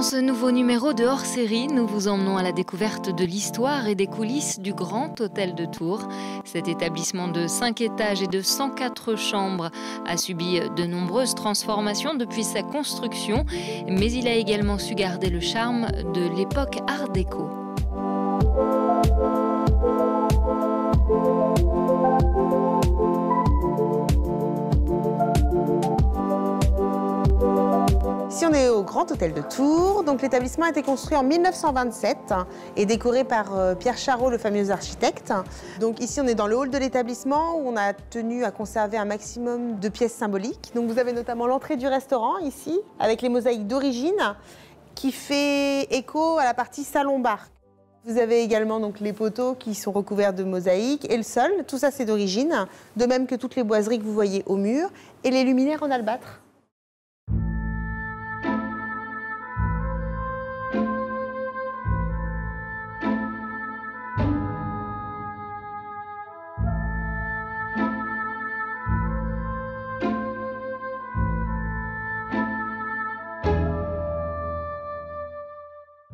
ce nouveau numéro de hors-série, nous vous emmenons à la découverte de l'histoire et des coulisses du Grand Hôtel de Tours. Cet établissement de 5 étages et de 104 chambres a subi de nombreuses transformations depuis sa construction, mais il a également su garder le charme de l'époque Art déco. Ici, on est au Grand Hôtel de Tours. Donc, l'établissement a été construit en 1927 et décoré par Pierre Charot, le fameux architecte. Donc, ici, on est dans le hall de l'établissement où on a tenu à conserver un maximum de pièces symboliques. Donc, vous avez notamment l'entrée du restaurant ici, avec les mosaïques d'origine, qui fait écho à la partie salon-bar. Vous avez également donc les poteaux qui sont recouverts de mosaïques et le sol. Tout ça, c'est d'origine, de même que toutes les boiseries que vous voyez au mur et les luminaires en albâtre.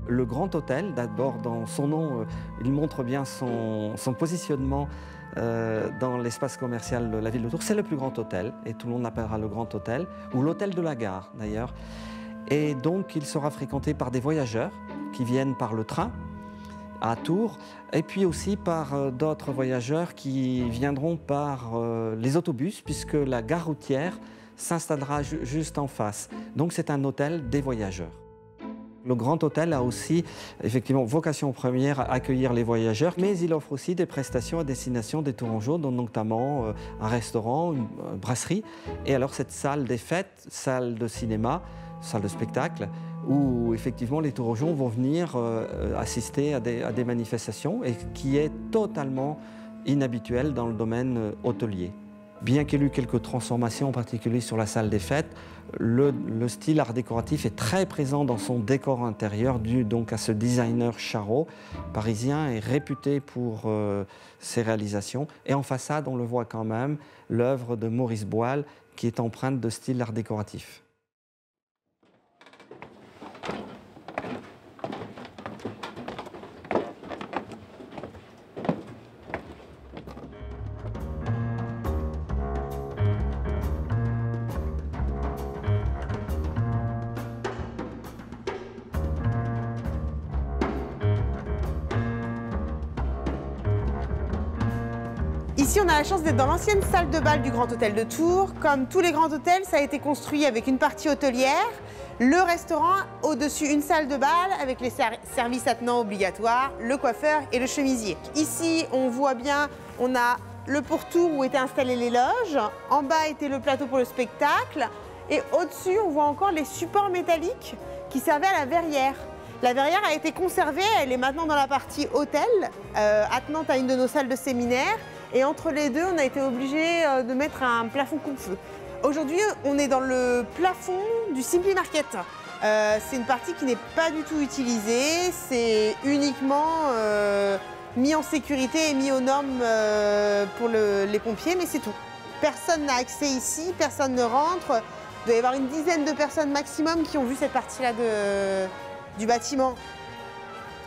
Le Grand Hôtel, d'abord dans son nom, il montre bien son positionnement dans l'espace commercial de la ville de Tours. C'est le plus grand hôtel, et tout le monde l'appellera le Grand Hôtel, ou l'hôtel de la gare d'ailleurs. Et donc il sera fréquenté par des voyageurs qui viennent par le train à Tours, et puis aussi par d'autres voyageurs qui viendront par les autobus, puisque la gare routière s'installera juste en face. Donc c'est un hôtel des voyageurs. Le Grand Hôtel a aussi effectivement vocation première à accueillir les voyageurs, mais il offre aussi des prestations à destination des Tourangeaux, dont notamment un restaurant, une brasserie, et alors cette salle des fêtes, salle de cinéma, salle de spectacle, où effectivement les Tourangeaux vont venir assister à des manifestations, et qui est totalement inhabituel dans le domaine hôtelier. Bien qu'il y ait eu quelques transformations, en particulier sur la salle des fêtes, le style art décoratif est très présent dans son décor intérieur, dû donc à ce designer Charot, parisien, et réputé pour ses réalisations. Et en façade, on le voit quand même, l'œuvre de Maurice Boal, qui est empreinte de style art décoratif. Ici, on a la chance d'être dans l'ancienne salle de bal du Grand Hôtel de Tours. Comme tous les grands hôtels, ça a été construit avec une partie hôtelière, le restaurant, au-dessus une salle de bal avec les services attenants obligatoires, le coiffeur et le chemisier. Ici, on voit bien, on a le pourtour où étaient installées les loges. En bas était le plateau pour le spectacle. Et au-dessus, on voit encore les supports métalliques qui servaient à la verrière. La verrière a été conservée, elle est maintenant dans la partie hôtel, attenante à une de nos salles de séminaire. Et entre les deux, on a été obligé de mettre un plafond coupe-feu. Aujourd'hui, on est dans le plafond du Simply Market. C'est une partie qui n'est pas du tout utilisée. C'est uniquement mis en sécurité et mis aux normes pour les pompiers, mais c'est tout. Personne n'a accès ici, personne ne rentre. Il doit y avoir une dizaine de personnes maximum qui ont vu cette partie-là du bâtiment.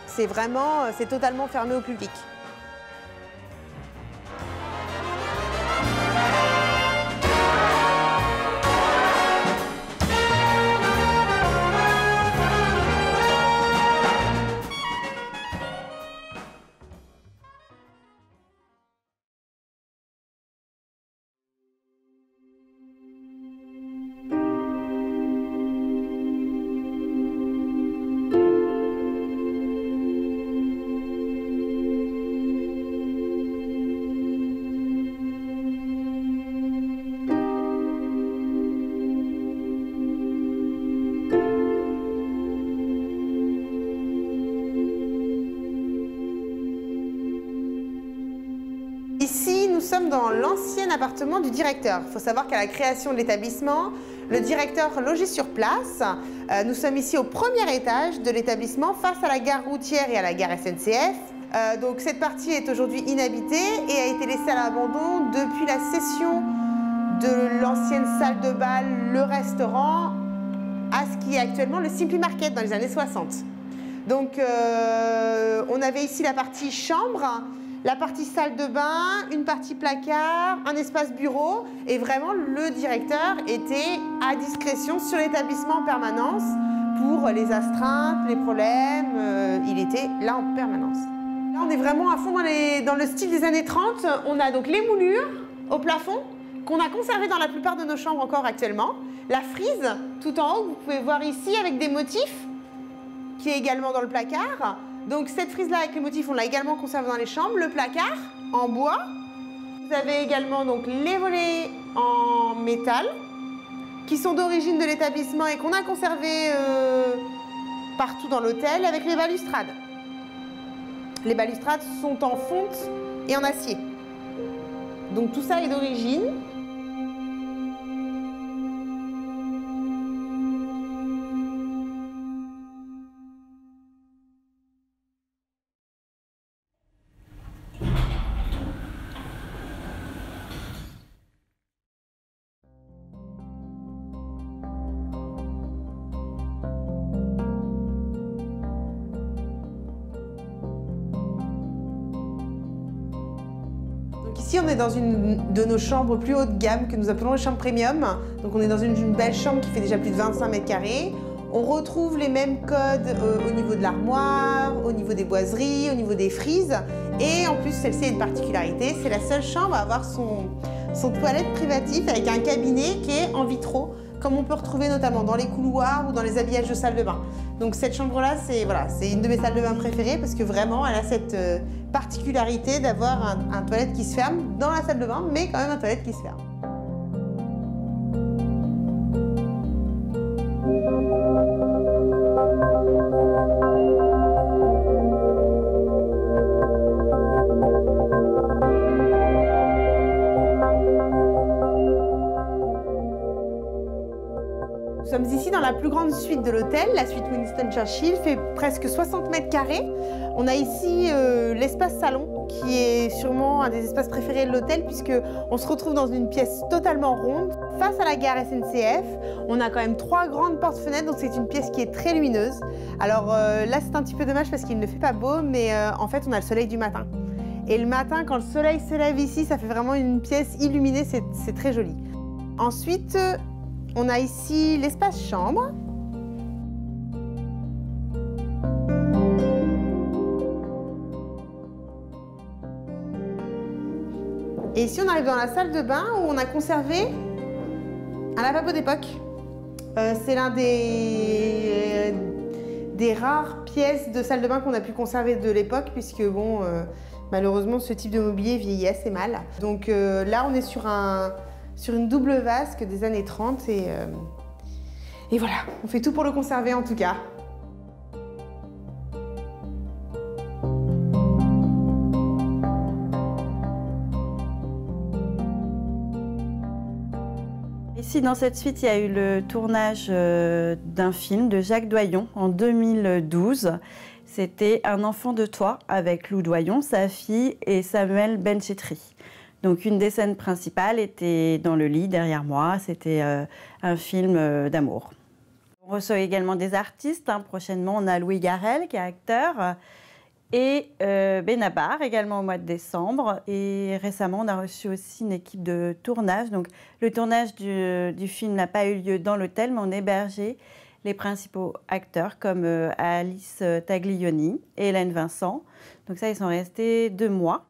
C'est totalement fermé au public. Ici, nous sommes dans l'ancien appartement du directeur. Il faut savoir qu'à la création de l'établissement, le directeur logeait sur place. Nous sommes ici au premier étage de l'établissement, face à la gare routière et à la gare SNCF. Donc cette partie est aujourd'hui inhabitée et a été laissée à l'abandon depuis la cession de l'ancienne salle de bal, le restaurant, à ce qui est actuellement le Simply Market dans les années 60. Donc on avait ici la partie chambre, la partie salle de bain, une partie placard, un espace bureau, et vraiment le directeur était à discrétion sur l'établissement en permanence pour les astreintes, les problèmes, il était là en permanence. Là on est vraiment à fond dans le style des années 30, on a donc les moulures au plafond qu'on a conservé dans la plupart de nos chambres encore actuellement, la frise tout en haut que vous pouvez voir ici avec des motifs qui est également dans le placard. Donc cette frise-là avec les motifs, on l'a également conservée dans les chambres. Le placard en bois. Vous avez également donc les volets en métal qui sont d'origine de l'établissement et qu'on a conservé partout dans l'hôtel avec les balustrades. Les balustrades sont en fonte et en acier. Donc tout ça est d'origine. Ici, on est dans une de nos chambres plus haut de gamme que nous appelons les chambres premium. Donc on est dans une belle chambre qui fait déjà plus de 25 mètres carrés. On retrouve les mêmes codes au niveau de l'armoire, au niveau des boiseries, au niveau des frises. Et en plus, celle-ci a une particularité, c'est la seule chambre à avoir son toilette privative avec un cabinet qui est en vitraux, comme on peut retrouver notamment dans les couloirs ou dans les habillages de salle de bain. Donc cette chambre-là, c'est une de mes salles de bain préférées parce que vraiment, elle a cette particularité d'avoir un toilette qui se ferme dans la salle de bain, mais quand même un toilette qui se ferme. Nous sommes ici dans la plus grande suite de l'hôtel, la suite Winston Churchill, fait presque 60 mètres carrés. On a ici l'espace salon, qui est sûrement un des espaces préférés de l'hôtel, puisqu'on se retrouve dans une pièce totalement ronde. Face à la gare SNCF, on a quand même 3 grandes portes-fenêtres, donc c'est une pièce qui est très lumineuse. Alors là, c'est un petit peu dommage parce qu'il ne fait pas beau, mais en fait, on a le soleil du matin. Et le matin, quand le soleil se lève ici, ça fait vraiment une pièce illuminée, c'est très joli. Ensuite, on a ici l'espace chambre. Et ici, on arrive dans la salle de bain où on a conservé un lavabo d'époque. C'est l'un des rares pièces de salle de bain qu'on a pu conserver de l'époque, puisque bon, malheureusement, ce type de mobilier vieillit assez mal. Donc là, on est sur une double vasque des années 30 et voilà, on fait tout pour le conserver en tout cas. Ici, dans cette suite, il y a eu le tournage d'un film de Jacques Doyon en 2012. C'était Un enfant de toi avec Lou Doyon, sa fille et Samuel Benchetri. Donc une des scènes principales était dans le lit derrière moi, c'était un film d'amour. On reçoit également des artistes, prochainement on a Louis Garrel qui est acteur et Benabar également au mois de décembre. Et récemment on a reçu aussi une équipe de tournage. Donc le tournage du film n'a pas eu lieu dans l'hôtel, mais on hébergeait les principaux acteurs comme Alice Taglioni et Hélène Vincent. Donc ça, ils sont restés 2 mois.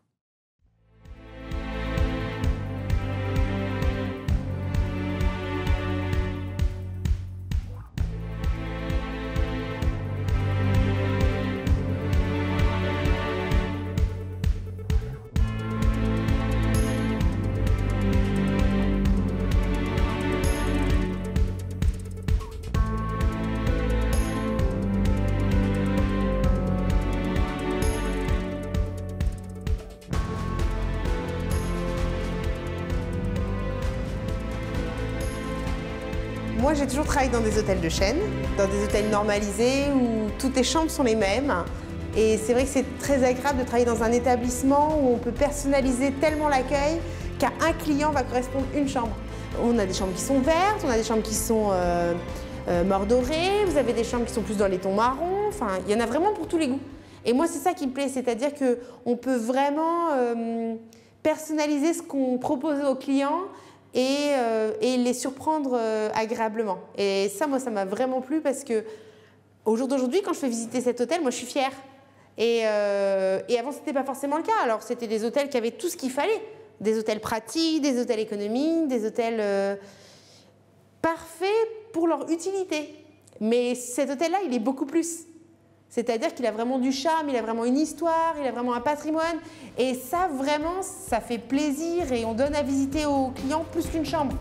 Moi, j'ai toujours travaillé dans des hôtels de chaîne, dans des hôtels normalisés où toutes les chambres sont les mêmes. Et c'est vrai que c'est très agréable de travailler dans un établissement où on peut personnaliser tellement l'accueil qu'à un client va correspondre une chambre. On a des chambres qui sont vertes, on a des chambres qui sont mordorées, vous avez des chambres qui sont plus dans les tons marrons, enfin, il y en a vraiment pour tous les goûts. Et moi, c'est ça qui me plaît, c'est-à-dire qu'on peut vraiment personnaliser ce qu'on propose aux clients et les surprendre agréablement. Et ça, moi, ça m'a vraiment plu parce que au jour d'aujourd'hui, quand je fais visiter cet hôtel, moi, je suis fière. Et avant, ce n'était pas forcément le cas. Alors, c'était des hôtels qui avaient tout ce qu'il fallait. Des hôtels pratiques, des hôtels économiques, des hôtels parfaits pour leur utilité. Mais cet hôtel-là, il est beaucoup plus. C'est-à-dire qu'il a vraiment du charme, il a vraiment une histoire, il a vraiment un patrimoine. Et ça, vraiment, ça fait plaisir et on donne à visiter aux clients plus qu'une chambre.